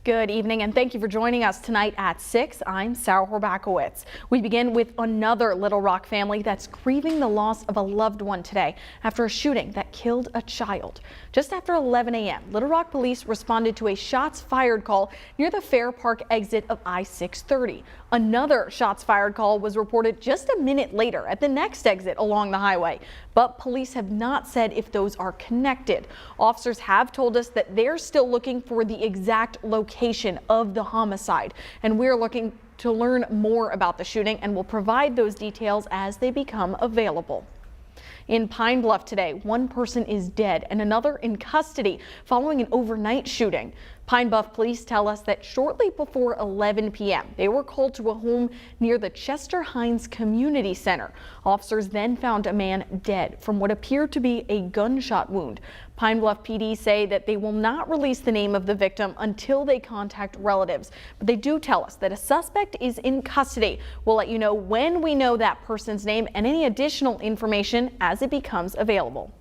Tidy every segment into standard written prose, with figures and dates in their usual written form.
Good evening and thank you for joining us tonight at 6. I'm Sarah Horbacewicz. We begin with another Little Rock family that's grieving the loss of a loved one today after a shooting that killed a child. Just after 11 a.m., Little Rock police responded to a shots fired call near the Fair Park exit of I-630. Another shots fired call was reported just a minute later at the next exit along the highway, but police have not said if those are connected. Officers have told us that they're still looking for the exact location of the homicide, and we're looking to learn more about the shooting and will provide those details as they become available. In Pine Bluff today, one person is dead and another in custody following an overnight shooting. Pine Bluff police tell us that shortly before 11 p.m., they were called to a home near the Chester Hines Community Center. Officers then found a man dead from what appeared to be a gunshot wound. Pine Bluff PD say that they will not release the name of the victim until they contact relatives, but they do tell us that a suspect is in custody. We'll let you know when we know that person's name and any additional information as it becomes available.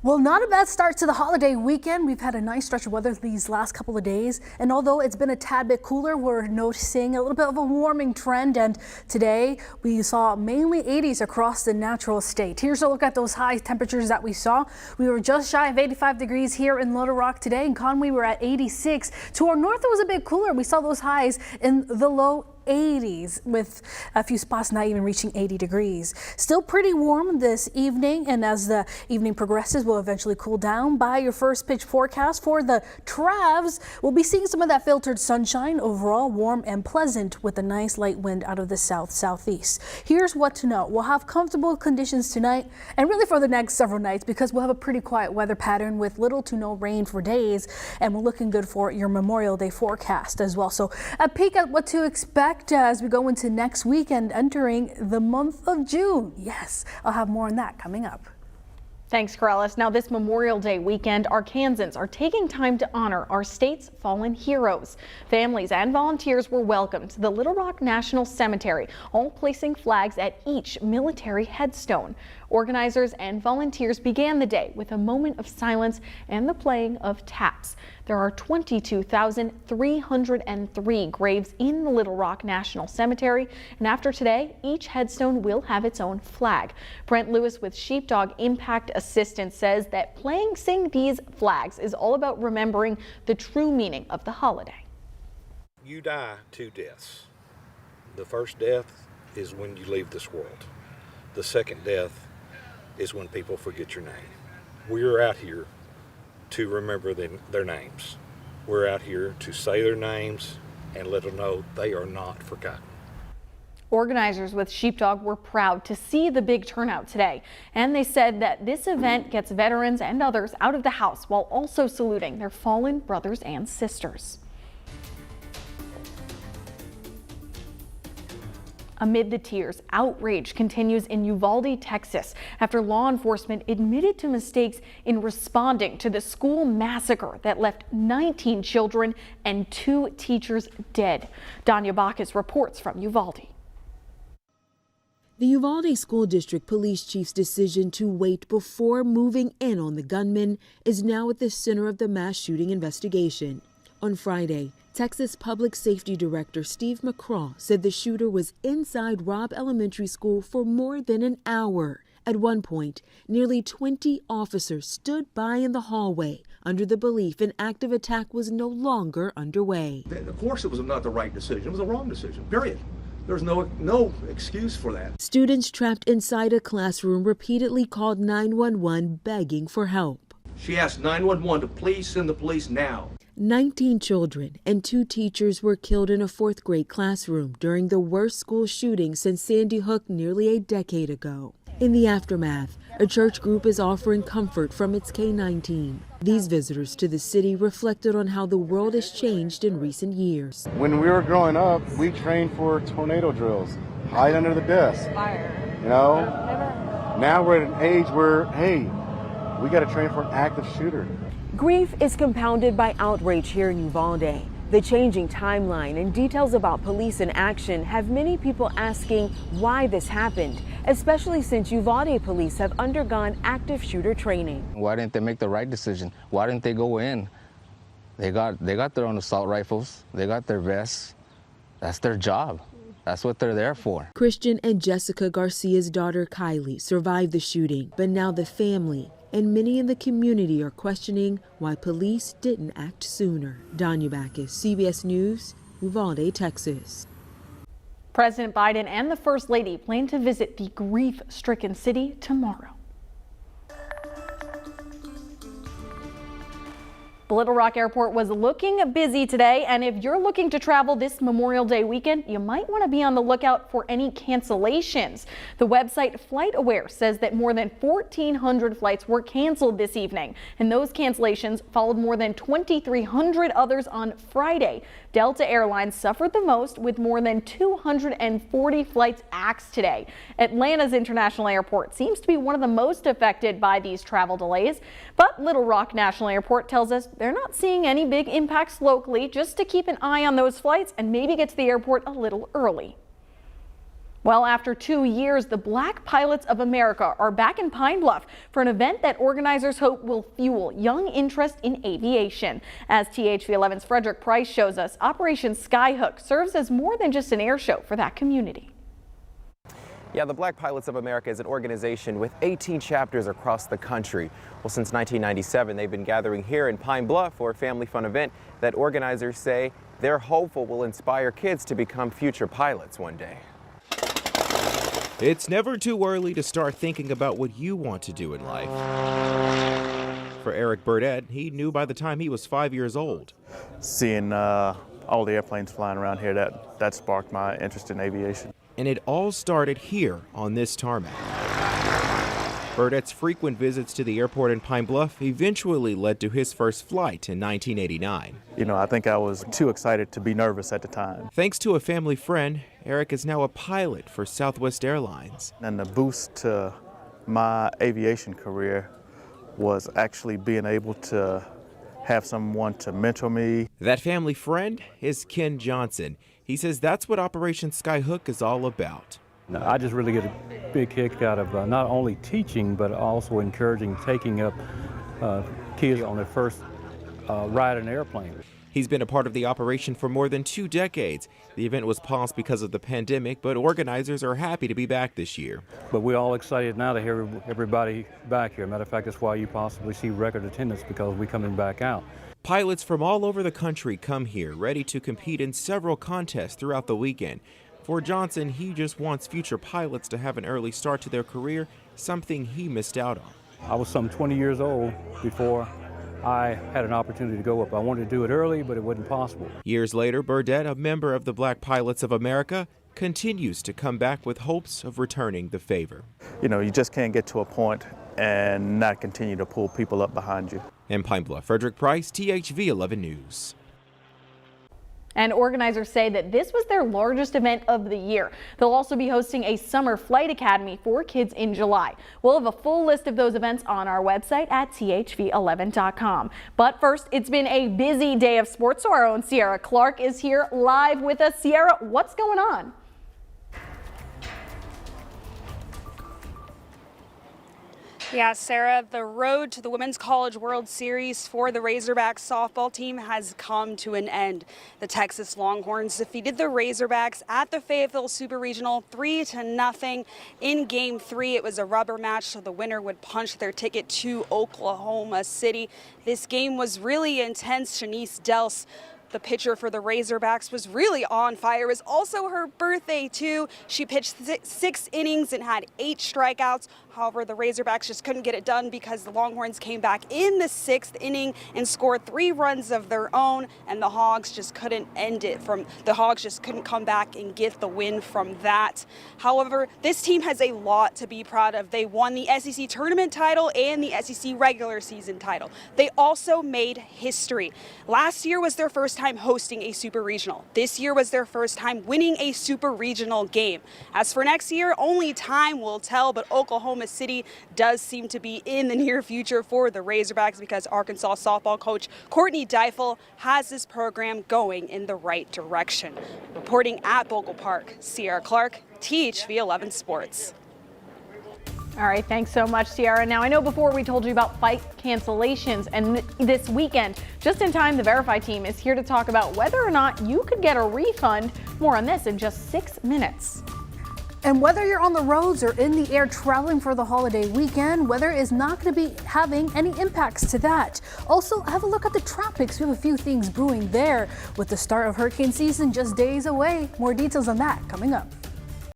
Well, not a bad start to the holiday weekend. We've had a nice stretch of weather these last couple of days. And although it's been a tad bit cooler, we're noticing a little bit of a warming trend. And today we saw mainly 80s across the natural state. Here's a look at those high temperatures that we saw. We were just shy of 85 degrees here in Little Rock today. In Conway, we're at 86. To our north, it was a bit cooler. We saw those highs in the low 80s with a few spots not even reaching 80 degrees. Still pretty warm this evening, and as the evening progresses, we'll eventually cool down. By your first pitch forecast for the Travs, we'll be seeing some of that filtered sunshine. Overall, warm and pleasant with a nice light wind out of the south-southeast. Here's what to know. We'll have comfortable conditions tonight and really for the next several nights because we'll have a pretty quiet weather pattern with little to no rain for days, and we're looking good for your Memorial Day forecast as well. So a peek at what to expect as we go into next week and entering the month of June. Yes, I'll have more on that coming up. Thanks, Corellis. Now, this Memorial Day weekend, Arkansans are taking time to honor our state's fallen heroes. Families and volunteers were welcomed to the Little Rock National Cemetery, all placing flags at each military headstone. Organizers and volunteers began the day with a moment of silence and the playing of taps. There are 22,303 graves in the Little Rock National Cemetery, and after today, each headstone will have its own flag. Brent Lewis with Sheepdog Impact Assistance says that placing these flags is all about remembering the true meaning of the holiday. You die two deaths. The first death is when you leave this world. The second death is when people forget your name. We're out here to remember their names. We're out here to say their names and let them know they are not forgotten. Organizers with Sheepdog were proud to see the big turnout today, and they said that this event gets veterans and others out of the house while also saluting their fallen brothers and sisters. Amid the tears, outrage continues in Uvalde, Texas, after law enforcement admitted to mistakes in responding to the school massacre that left 19 children and 2 teachers dead. Danya Bacchus reports from Uvalde. The Uvalde School District Police Chief's decision to wait before moving in on the gunman is now at the center of the mass shooting investigation. On Friday, Texas Public Safety Director Steve McCraw said the shooter was inside Robb Elementary School for more than an hour. At one point, nearly 20 officers stood by in the hallway under the belief an active attack was no longer underway. Of course it was not the right decision. It was a wrong decision, period. There's no excuse for that. Students trapped inside a classroom repeatedly called 911 begging for help. She asked 911 to please send the police now. 19 children and 2 teachers were killed in a 4th grade classroom during the worst school shooting since Sandy Hook nearly a decade ago. In the aftermath, a church group is offering comfort from its K-9 team. These visitors to the city reflected on how the world has changed in recent years. When we were growing up, we trained for tornado drills, hide under the desk. Fire. You know, now we're at an age where, hey, we got to train for an active shooter. Grief is compounded by outrage here in Uvalde. The changing timeline and details about police in action have many people asking why this happened, especially since Uvalde police have undergone active shooter training. Why didn't they make the right decision? Why didn't they go in? They got their own assault rifles. They got their vests. That's their job. That's what they're there for. Christian and Jessica Garcia's daughter Kylie survived the shooting, but now the family and many in the community are questioning why police didn't act sooner. Danya Backus, CBS News, Uvalde, Texas. President Biden and the First Lady plan to visit the grief-stricken city tomorrow. Little Rock Airport was looking busy today, and if you're looking to travel this Memorial Day weekend, you might want to be on the lookout for any cancellations. The website FlightAware says that more than 1,400 flights were canceled this evening, and those cancellations followed more than 2,300 others on Friday. Delta Airlines suffered the most, with more than 240 flights axed today. Atlanta's International Airport seems to be one of the most affected by these travel delays, but Little Rock National Airport tells us they're not seeing any big impacts locally, just to keep an eye on those flights and maybe get to the airport a little early. Well, after 2 years, the Black Pilots of America are back in Pine Bluff for an event that organizers hope will fuel young interest in aviation. As THV11's Frederick Price shows us, Operation Skyhook serves as more than just an air show for that community. Yeah, the Black Pilots of America is an organization with 18 chapters across the country. Well, since 1997, they've been gathering here in Pine Bluff for a family fun event that organizers say they're hopeful will inspire kids to become future pilots one day. It's never too early to start thinking about what you want to do in life. For Eric Burdett, he knew by the time he was 5 years old. Seeing all the airplanes flying around here, that sparked my interest in aviation. And it all started here on this tarmac. Burdett's frequent visits to the airport in Pine Bluff eventually led to his first flight in 1989. You know, I think I was too excited to be nervous at the time. Thanks to a family friend, Eric is now a pilot for Southwest Airlines. And the boost to my aviation career was actually being able to have someone to mentor me. That family friend is Ken Johnson. He says that's what Operation Skyhook is all about. I just really get a big kick out of not only teaching, but also encouraging taking up kids on their first ride in an airplane. He's been a part of the operation for more than 2 decades. The event was paused because of the pandemic, but organizers are happy to be back this year. But we're all excited now to hear everybody back here. Matter of fact, that's why you possibly see record attendance, because we're coming back out. Pilots from all over the country come here, ready to compete in several contests throughout the weekend. For Johnson, he just wants future pilots to have an early start to their career, something he missed out on. I was some 20 years old before I had an opportunity to go up. I wanted to do it early, but it wasn't possible. Years later, Burdett, a member of the Black Pilots of America, continues to come back with hopes of returning the favor. You know, you just can't get to a point and not continue to pull people up behind you. In Pine Bluff, Frederick Price, THV 11 News. And organizers say that this was their largest event of the year. They'll also be hosting a summer flight academy for kids in July. We'll have a full list of those events on our website at thv11.com. But first, it's been a busy day of sports, so our own Sierra Clark is here live with us. Sierra, what's going on? Yeah, Sarah, the road to the Women's College World Series for the Razorbacks softball team has come to an end. The Texas Longhorns defeated the Razorbacks at the Fayetteville Super Regional 3-0. In Game 3, it was a rubber match, so the winner would punch their ticket to Oklahoma City. This game was really intense. Shanice Dels, the pitcher for the Razorbacks, was really on fire. It was also her birthday, too. She pitched 6 innings and had 8 strikeouts. However, the Razorbacks just couldn't get it done because the Longhorns came back in the 6th inning and scored 3 runs of their own, and the Hogs just couldn't end it. The Hogs just couldn't come back and get the win from that. However, this team has a lot to be proud of. They won the SEC tournament title and the SEC regular season title. They also made history. Last year was their first time hosting a super regional. This year was their first time winning a super regional game. As for next year, only time will tell, but Oklahoma Oklahoma City does seem to be in the near future for the Razorbacks because Arkansas softball coach Courtney Deifel has this program going in the right direction. Reporting at Bogle Park, Sierra Clark, THV 11 Sports. All right, thanks so much, Sierra. Now, I know before we told you about fight cancellations, and this weekend, just in time, the Verify team is here to talk about whether or not you could get a refund. More on this in just 6 minutes. And whether you're on the roads or in the air traveling for the holiday weekend, weather is not going to be having any impacts to that. Also, have a look at the tropics. We have a few things brewing there with the start of hurricane season just days away. More details on that coming up.